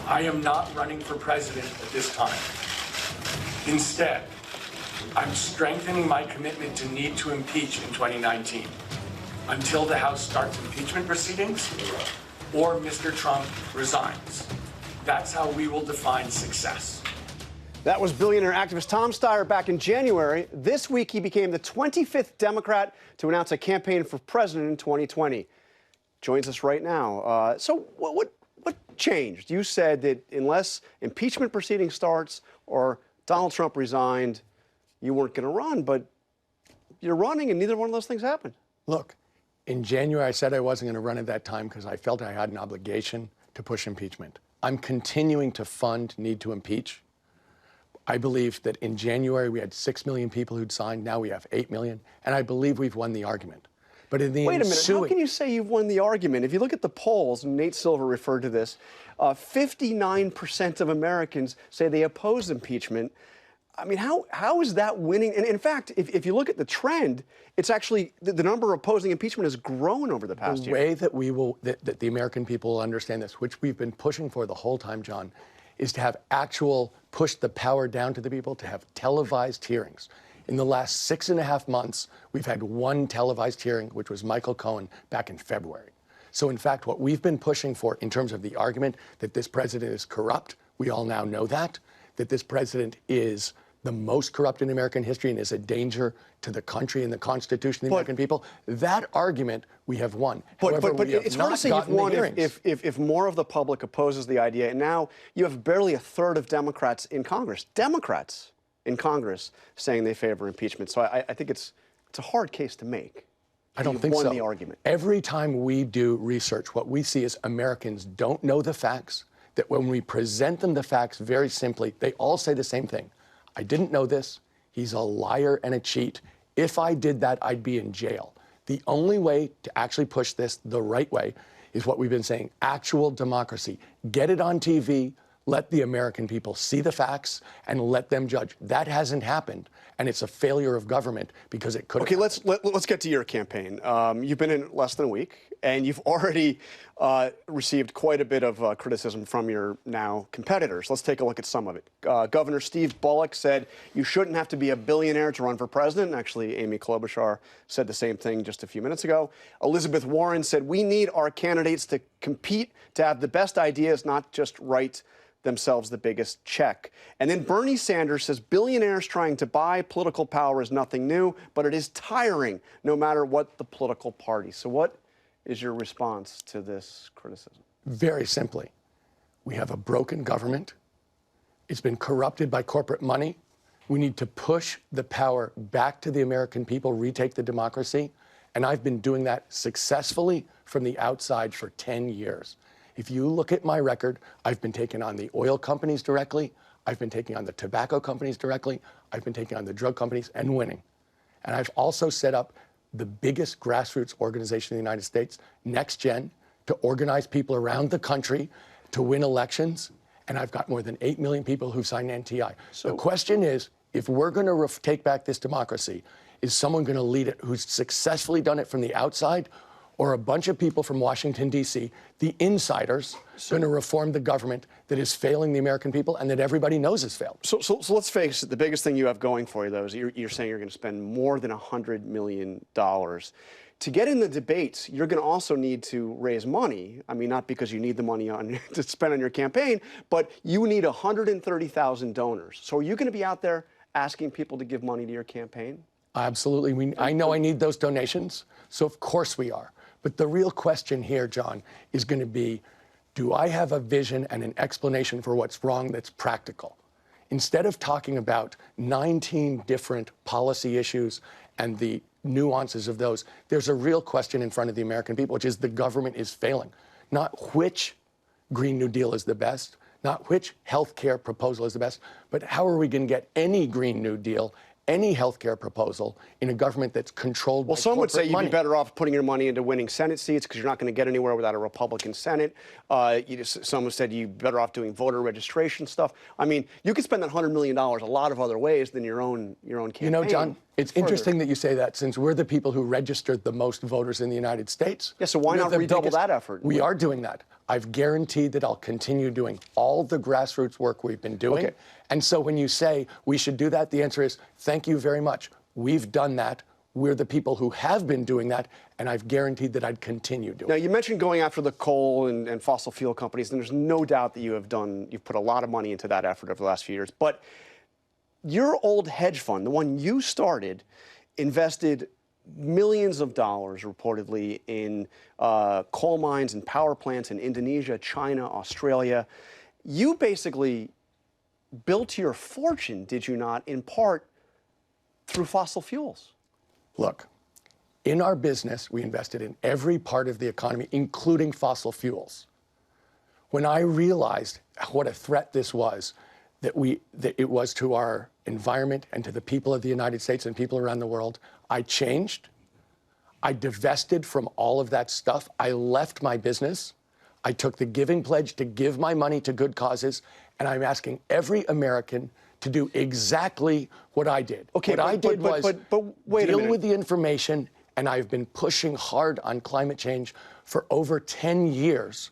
I am not running for president at this time. Instead, I'm strengthening my commitment to need to impeach in 2019 until the House starts impeachment proceedings or Mr. Trump resigns. That's how we will define success. That was billionaire activist Tom Steyer back in January. This week, he became the 25th Democrat to announce a campaign for president in 2020. Joins us right now. So what changed? You said that unless impeachment proceeding starts or Donald Trump resigned, you weren't going to run, but you're running and neither one of those things happened. Look, in January, I said I wasn't going to run at that time because I felt I had an obligation to push impeachment. I'm continuing to fund Need to Impeach. I believe that in January we had 6 million people who'd signed. Now we have 8 million. And I believe we've won the argument. But in the Wait a minute. ensuing... How can you say you've won the argument? If you look at the polls, and Nate Silver referred to this, 59% of Americans say they oppose impeachment. I mean, how is that winning? And in fact, if you look at the trend, it's actually the number opposing impeachment has grown over the past year. The way that that the American people will understand this, which we've been pushing for the whole time, John, is to have push the power down to the people, to have televised hearings. In the last 6.5 months, we've had one televised hearing, which was Michael Cohen back in February. So in fact, what we've been pushing for in terms of the argument that this president is corrupt, we all now know that this president is the most corrupt in American history and is a danger to the country and the Constitution of the American people, that argument we have won. However, but it's hard to say you've won if more of the public opposes the idea. And now you have barely a third of Democrats in Congress. Democrats in Congress saying they favor impeachment. So I think it's a hard case to make. I don't think so. You've won the argument. Every time we do research, what we see is Americans don't know the facts, that when we present them the facts very simply, they all say the same thing. I didn't know this. He's a liar and a cheat. If I did that, I'd be in jail. The only way to actually push this the right way is what we've been saying, actual democracy. Get it on TV, let the American people see the facts, and let them judge. That hasn't happened, and it's a failure of government because it could have. Okay, let's get to your campaign. You've been in less than a week, and you've already received quite a bit of criticism from your now competitors. Let's take a look at some of it. Governor Steve Bullock said you shouldn't have to be a billionaire to run for president. Actually, Amy Klobuchar said the same thing just a few minutes ago. Elizabeth Warren said we need our candidates to compete, to have the best ideas, not just write themselves the biggest check. And then Bernie Sanders says billionaires trying to buy political power is nothing new, but it is tiring no matter what the political party. So what is your response to this criticism? Very simply, we have a broken government. It's been corrupted by corporate money. We need to push the power back to the American people, retake the democracy. And I've been doing that successfully from the outside for 10 years. If you look at my record, I've been taking on the oil companies directly. I've been taking on the tobacco companies directly. I've been taking on the drug companies and winning. And I've also set up the biggest grassroots organization in the United States, Next Gen, to organize people around the country to win elections. And I've got more than 8 million people who've signed NTI. So the question is, if we're going to take back this democracy, is someone going to lead it who's successfully done it from the outside, or a bunch of people from Washington, D.C., the insiders, going to reform the government that is failing the American people and that everybody knows has failed? So let's face it, the biggest thing you have going for you, though, is you're saying you're going to spend more than $100 million. To get in the debates, you're going to also need to raise money. I mean, not because you need the money to spend on your campaign, but you need 130,000 donors. So are you going to be out there asking people to give money to your campaign? Absolutely. I know I need those donations, so of course we are. But the real question here, John, is going to be, do I have a vision and an explanation for what's wrong that's practical? Instead of talking about 19 different policy issues and the nuances of those, there's a real question in front of the American people, which is the government is failing. Not which Green New Deal is the best, not which health care proposal is the best, but how are we going to get any Green New Deal, any health care proposal in a government that's controlled by corporate money? Well, some would say you'd be better off putting your money into winning Senate seats because you're not going to get anywhere without a Republican Senate. Some have said you're better off doing voter registration stuff. I mean, you could spend that $100 million a lot of other ways than your own campaign. You know, John, It's interesting that you say that, since we're the people who registered the most voters in the United States. Yeah, so why not redouble that effort? We are doing that. I've guaranteed that I'll continue doing all the grassroots work we've been doing. Okay. And so when you say we should do that, the answer is thank you very much. We've done that. We're the people who have been doing that, and I've guaranteed that I'd continue doing it. Now, you mentioned going after the coal and fossil fuel companies, and there's no doubt that you've put a lot of money into that effort over the last few years. But your old hedge fund, the one you started, invested millions of dollars reportedly in coal mines and power plants in Indonesia, China, Australia. You basically built your fortune, did you not, in part through fossil fuels? Look, in our business, we invested in every part of the economy, including fossil fuels. When I realized what a threat this was, that it was to our environment and to the people of the United States and people around the world, I changed. I divested from all of that stuff. I left my business. I took the giving pledge to give my money to good causes, and I'm asking every American to do exactly what I did. Okay, what I did was wait a deal minute. with the information, and I've been pushing hard on climate change for over 10 years.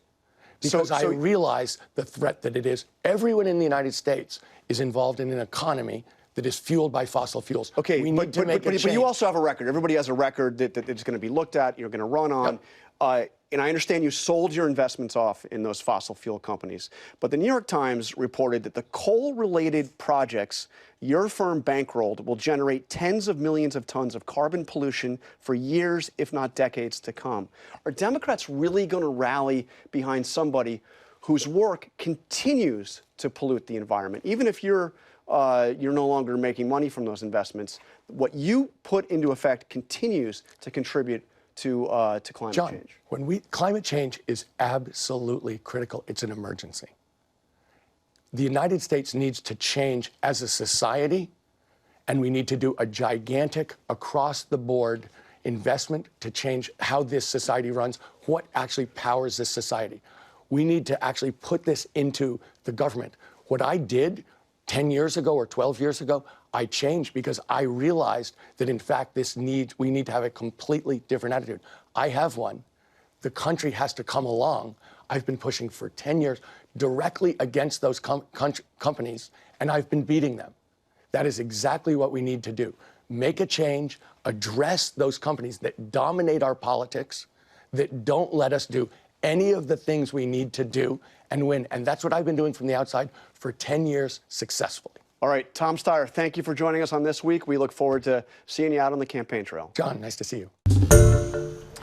Because I realize the threat that it is. Everyone in the United States is involved in an economy that is fueled by fossil fuels. Okay, we need to make a change. But you also have a record. Everybody has a record that is going to be looked at, you're going to run on. Yep. And I understand you sold your investments off in those fossil fuel companies. But the New York Times reported that the coal-related projects your firm bankrolled will generate tens of millions of tons of carbon pollution for years, if not decades, to come. Are Democrats really going to rally behind somebody whose work continues to pollute the environment? Even if you're no longer making money from those investments, what you put into effect continues to contribute to climate change. John, climate change is absolutely critical. It's an emergency. The United States needs to change as a society, and we need to do a gigantic, across-the-board investment to change how this society runs, what actually powers this society. We need to actually put this into the government. What I did 10 years ago or 12 years ago, I changed because I realized that, in fact, we need to have a completely different attitude. I have one. The country has to come along. I've been pushing for 10 years directly against those companies, and I've been beating them. That is exactly what we need to do. Make a change, address those companies that dominate our politics, that don't let us do any of the things we need to do and win. And that's what I've been doing from the outside for 10 years successfully. All right, Tom Steyer, thank you for joining us on This Week. We look forward to seeing you out on the campaign trail. John, nice to see you.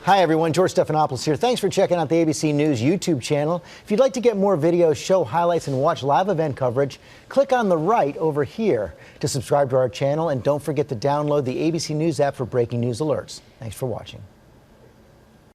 Hi, everyone. George Stephanopoulos here. Thanks for checking out the ABC News YouTube channel. If you'd like to get more videos, show highlights, and watch live event coverage, click on the right over here to subscribe to our channel. And don't forget to download the ABC News app for breaking news alerts. Thanks for watching.